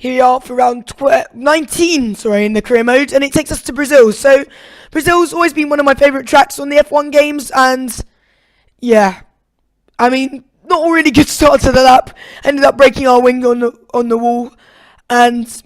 Here we are for round 19, in the career mode, and it takes us to Brazil. So, Brazil's always been one of my favourite tracks on the F1 games, and yeah, I mean, not a really good start to the lap. Ended up breaking our wing on the wall, and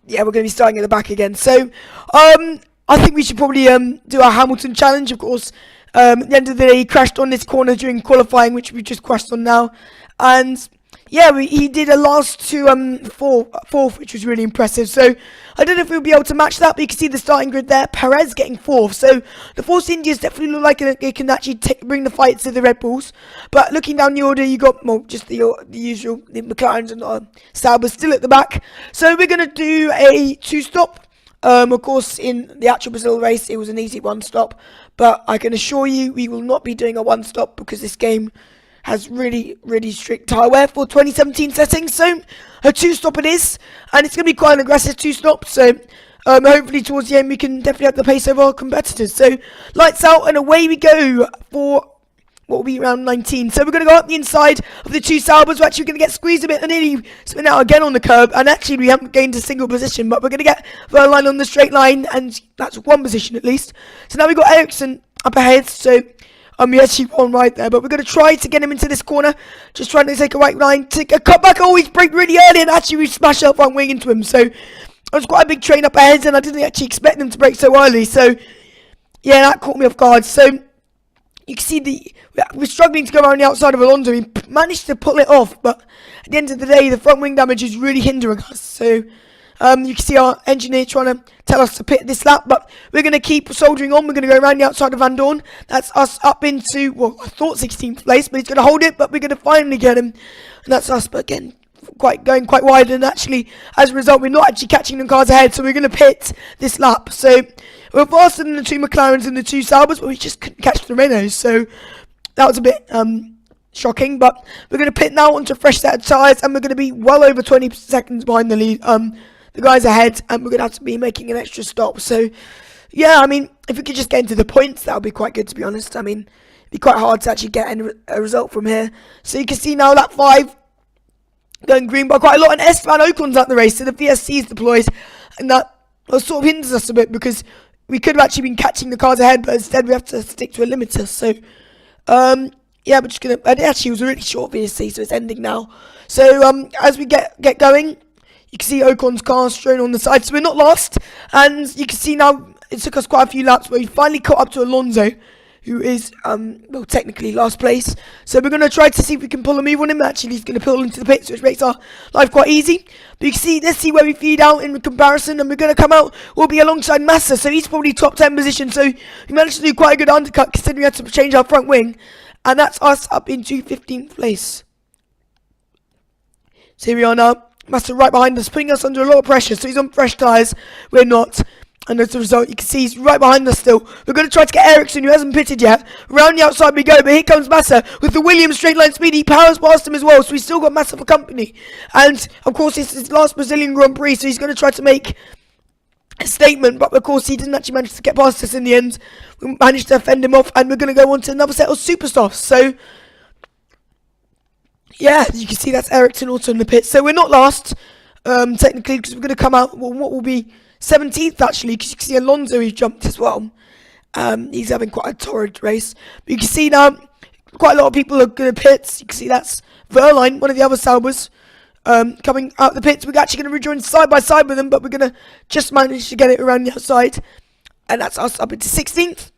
yeah, we're going to be starting at the back again. So, I think we should probably do our Hamilton challenge. Of course, at the end of the day, he crashed on this corner during qualifying, which we just crashed on now, and yeah, he did a last to fourth, which was really impressive. So I don't know if we'll be able to match that, but you can see the starting grid there. Perez getting fourth. So the Force Indians definitely look like they can actually bring the fight to the Red Bulls. But looking down the order, you got just the usual, the McLarens and Saubers still at the back. So we're gonna do a two-stop. Of course, in the actual Brazil race, it was an easy one-stop. But I can assure you, we will not be doing a one-stop because this game has really, really strict tyre wear for 2017 settings. So a two-stop it is, and it's going to be quite an aggressive two-stop. So hopefully towards the end we can definitely have the pace over our competitors. So lights out and away we go for what will be round 19. So we're going to go up the inside of the two Saubers. We're actually going to get squeezed a bit and nearly spin out again on the curb. And actually we haven't gained a single position, but we're going to get Verline on the straight line, and that's one position at least. So now we've got Ericsson up ahead. So we actually won right there, but we're going to try to get him into this corner. Just trying to take a right line, take a cut back. Oh, he's braked really early, and actually we smashed our front wing into him. So it was quite a big train up ahead, and I didn't actually expect them to brake so early. So yeah, that caught me off guard. So you can see we're struggling to go around the outside of Alonso. He managed to pull it off, but at the end of the day, the front wing damage is really hindering us. So you can see our engineer trying to tell us to pit this lap, but we're going to keep soldiering on. We're going to go around the outside of Van Dorn. That's us up into, well, I thought 16th place, but he's going to hold it, but we're going to finally get him. And that's us, but again, going quite wide, and actually, as a result, we're not actually catching the cars ahead, so we're going to pit this lap. So we're faster than the two McLarens and the two Saubers, but we just couldn't catch the Renaults, so that was a bit shocking. But we're going to pit now onto a fresh set of tyres, and we're going to be well over 20 seconds behind the lead. The guys ahead, and we're going to have to be making an extra stop. So, yeah, I mean, if we could just get into the points, that would be quite good, to be honest. I mean, it'd be quite hard to actually get a result from here. So you can see now lap 5 going green by quite a lot, and Esteban Ocon's at the race, so the VSC is deployed, and that sort of hinders us a bit because we could have actually been catching the cars ahead, but instead we have to stick to a limiter. So, yeah, we're just going to, actually it was a really short VSC, so it's ending now. So, as we get going, you can see Ocon's car strewn on the side, so we're not lost. And you can see now it took us quite a few laps, but we finally caught up to Alonso, who is, well, technically last place. So we're going to try to see if we can pull a move on him. Actually, he's going to pull into the pits, which makes our life quite easy. But you can see, let's see where we feed out in comparison. And we're going to come out, we'll be alongside Massa, so he's probably top 10 position. So we managed to do quite a good undercut, considering we had to change our front wing. And that's us up into 15th place. So here we are now. Massa right behind us, putting us under a lot of pressure. So he's on fresh tyres, we're not. And as a result, you can see he's right behind us still. We're going to try to get Ericsson, who hasn't pitted yet. Around the outside we go, but here comes Massa with the Williams straight line speed. He powers past him as well, so he's still got Massa for company. And of course, it's his last Brazilian Grand Prix, so he's going to try to make a statement. But of course, he didn't actually manage to get past us in the end. We managed to fend him off, and we're going to go on to another set of Superstars. So yeah, you can see that's Ericsson also in the pit. So we're not last, technically, because we're going to come out, well, what will be 17th actually, because you can see Alonso, he jumped as well. He's having quite a torrid race. But you can see now, quite a lot of people are going to pits. You can see that's Verline, one of the other Saubers, coming out the pits. We're actually going to rejoin side by side with them, but we're going to just manage to get it around the outside. And that's us up into 16th.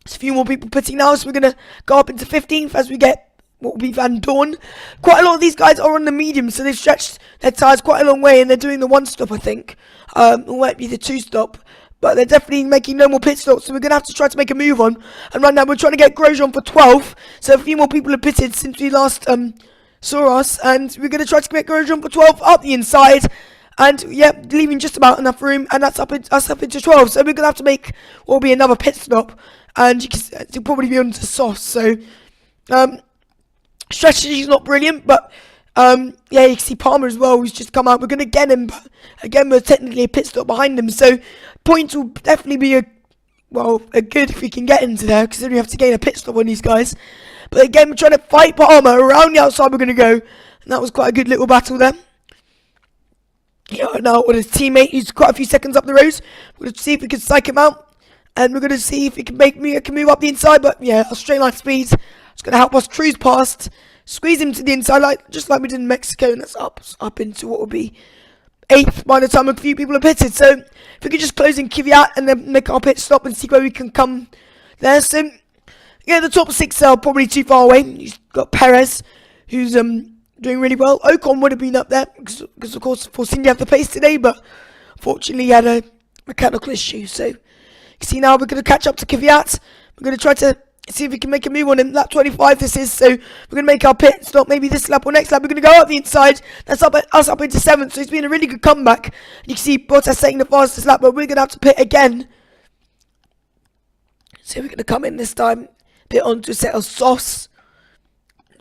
There's a few more people pitting now, so we're going to go up into 15th as we get what will be Van Dorn. Quite a lot of these guys are on the medium, so they've stretched their tyres quite a long way, and they're doing the one-stop, I think. It might be the two-stop, but they're definitely making no more pit stops, so we're going to have to try to make a move on. And right now we're trying to get Grosjean for 12th, so a few more people have pitted since we last saw us, and we're going to try to get Grosjean for 12th up the inside. And, yeah, leaving just about enough room, and that's us up into 12. So we're going to have to make what will be another pit stop, and you can it'll probably be on to soft. So, strategy's not brilliant, but yeah, you can see Palmer as well, who's just come out. We're going to get him, but again, we're technically a pit stop behind him, so points will definitely be a good if we can get into there, because then we have to gain a pit stop on these guys. But again, we're trying to fight Palmer around the outside. We're going to go, and that was quite a good little battle there. Yeah, now with his teammate, he's quite a few seconds up the road. We're going to see if we can psych him out. And we're going to see if he can move up the inside. But yeah, our straight line speed is going to help us cruise past. Squeeze him to the inside, just like we did in Mexico. And that's up into what will be 8th by the time a few people are pitted. So if we could just close in Kvyat and then make our pit stop and see where we can come there. So yeah, the top 6 are probably too far away. You've got Perez, who's doing really well. Ocon would have been up there because of course Force India have the pace today, but fortunately he had a mechanical issue. So you can see now we're going to catch up to Kvyat. We're going to try to see if we can make a move on him. Lap 25 this is, so we're going to make our pit stop maybe this lap or next lap. We're going to go up the inside. That's us up into 7th, so it's been a really good comeback. You can see Bottas setting the fastest lap, but we're going to have to pit again. So we're going to come in this time, pit on to set of sauce.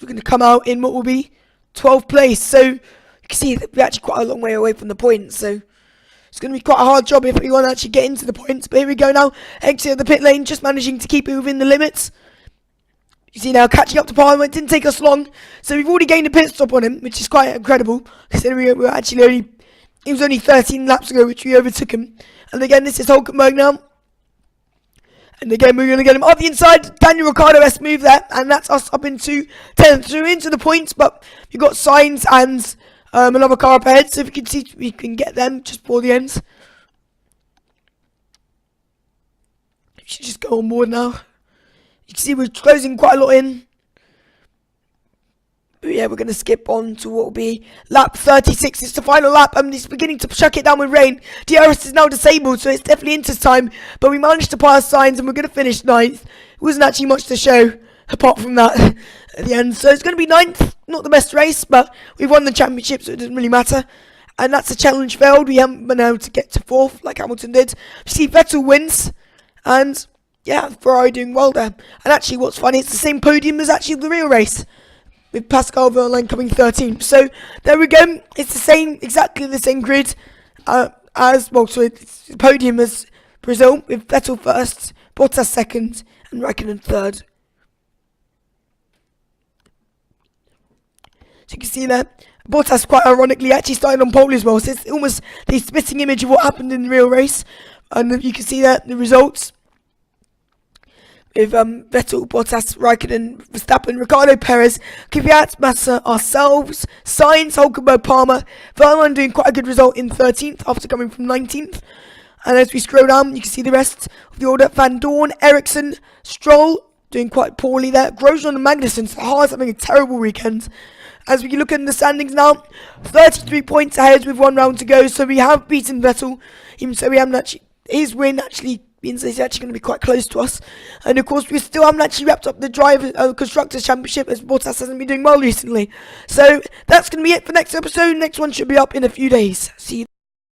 We're going to come out in what will be 12th place. So you can see that we're actually quite a long way away from the points, so it's going to be quite a hard job if we want to actually get into the points. But here we go now. Exit of the pit lane, just managing to keep it within the limits. You see now, catching up to Palmer. It didn't take us long. So we've already gained a pit stop on him, which is quite incredible. Considering we were actually it was only 13 laps ago, which we overtook him. And again, this is Hulkenberg now. And again, we're going to get him up the inside. Daniel Ricciardo-esque move there. And that's us up into 10th. So we're into the points, but you've got Sainz and another car up ahead, so if we can see if we can get them just before the end. We should just go on board now. You can see we're closing quite a lot in. But yeah, we're going to skip on to what will be lap 36. It's the final lap, and it's beginning to chuck it down with rain. DRS is now disabled, so it's definitely into time. But we managed to pass Sainz, and we're going to finish 9th. It wasn't actually much to show, apart from that at the end. So it's going to be 9th. Not the best race, but we've won the championship, so it doesn't really matter. And that's a challenge failed. We haven't been able to get to 4th like Hamilton did. You see Vettel wins, and yeah, Ferrari doing well there. And actually, what's funny, it's the same podium as actually the real race, with Pascal Wehrlein coming 13th. So there we go. It's the same, exactly the same grid as well. So it's the podium as Brazil, with Vettel first, Bottas second, and Raikkonen third. So you can see there, Bottas quite ironically actually started on pole as well. So it's almost the spitting image of what happened in the real race. And you can see there the results with Vettel, Bottas, Raikkonen, Verstappen, Ricciardo, Perez, Kvyat, Massa, ourselves, Sainz, Hulkenberg, Palmer, Wehrlein doing quite a good result in 13th after coming from 19th. And as we scroll down, you can see the rest of the order. Van Dorn, Ericsson, Stroll doing quite poorly there. Grosjean and Magnussen, Haas having a terrible weekend. As we look at the standings now, 33 points ahead with 1 round to go. So we have beaten Vettel, even so we haven't actually, his win actually means he's actually going to be quite close to us. And of course, we still haven't actually wrapped up the Constructors' Championship, as Bottas hasn't been doing well recently. So that's going to be it for next episode. Next one should be up in a few days. See you.